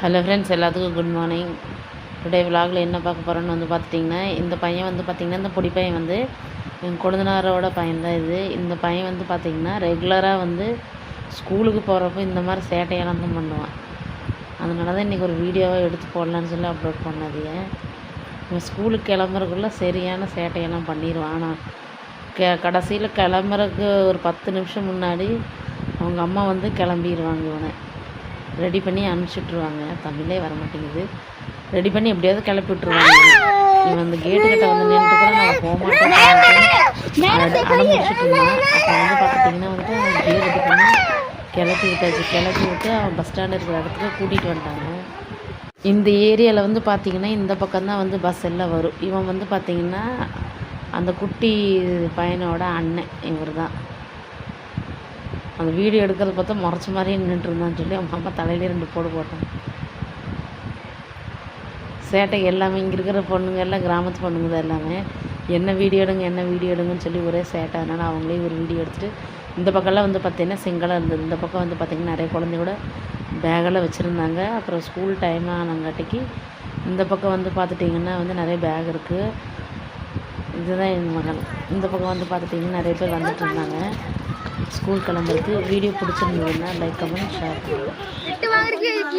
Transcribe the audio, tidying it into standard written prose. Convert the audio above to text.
Hello friends, எல்லாத்துக்கும் good morning. Today விலாகில் என்ன பார்க்க போகிறோன்னு வந்து பார்த்துட்டிங்கன்னா, இந்த பையன் வந்து பார்த்திங்கன்னா, இந்த பொடி பையன் வந்து என் கொழுந்தனாரோட பையன் தான் இது. இந்த பையன் வந்து பார்த்திங்கன்னா ரெகுலராக வந்து ஸ்கூலுக்கு போகிறப்போ இந்த மாதிரி சேட்டையெல்லாம் தான் பண்ணுவான். அதனால தான் இன்றைக்கி ஒரு வீடியோவை எடுத்து போடலான்னு சொல்லி அப்லோட் பண்ணது. இவன் ஸ்கூலுக்கு கிளம்புறதுக்குள்ளே சரியான சேட்டையெல்லாம் பண்ணிடுவான். ஆனால் கடைசியில் கிளம்புறதுக்கு ஒரு 10 நிமிஷம் முன்னாடி அவங்க அம்மா வந்து கிளம்பிடுவாங்க. இவனை ரெடி பண்ணி அனுப்பிச்சுட்ருவாங்க. தமிழே வர மாட்டேங்குது. ரெடி பண்ணி எப்படியாவது கிளப்பி விட்ருவாங்க. இவன் அந்த கேட்டுக்கிட்ட வந்து நின்று கூட நான் போக மாட்டேன் அனுப்பிச்சுட்டு இருந்தான். அப்போ வந்து பார்த்துட்டிங்கன்னா வந்துட்டு அவன் அப்படியே ரெடி பண்ணி கிளப்பி விட்டாச்சு. கிளப்பி விட்டு அவன் பஸ் ஸ்டாண்டு இருக்கிற இடத்துக்கு கூட்டிகிட்டு வந்துட்டாங்க. இந்த ஏரியாவில் வந்து பார்த்திங்கன்னா இந்த பக்கம்தான் வந்து பஸ் எல்லாம் வரும். இவன் வந்து பார்த்திங்கன்னா அந்த குட்டி பையனோட அண்ணன் இவர் தான். அந்த வீடியோ எடுக்கிறத பார்த்தா முறைச்ச மாதிரியே நின்றுருந்தான்னு சொல்லி அவங்க அம்மா தலையிலே 2 போடு போட்டான். சேட்டை எல்லாமே இங்கே இருக்கிற பொண்ணுங்க எல்லாம் கிராமத்து பொண்ணுங்க தான் எல்லாமே. என்ன வீடியோ எடுங்கன்னு சொல்லி ஒரே சேட்டை. அதனால் அவங்களே ஒரு வீடியோ எடுத்துகிட்டு இந்த பக்கம்லாம் வந்து பார்த்திங்கன்னா சிங்களாக இருந்தது. இந்த பக்கம் வந்து பார்த்திங்கன்னா நிறைய குழந்தையோட பேகெல்லாம் வச்சுருந்தாங்க. அப்புறம் ஸ்கூல் டைம் ஆனங்காட்டிக்கு இந்த பக்கம் வந்து பார்த்துட்டிங்கன்னா வந்து நிறைய பேக் இருக்குது. இதுதான் என் மகன். இந்த பக்கம் வந்து பார்த்துட்டிங்கன்னா நிறைய பேர் வந்துட்டு இருந்தாங்க ஸ்கூல் கிளம்புறதுக்கு. வீடியோ பிடிச்சிருந்ததுன்னா லைக், கமெண்ட், ஷேர் பண்ணுங்கள்.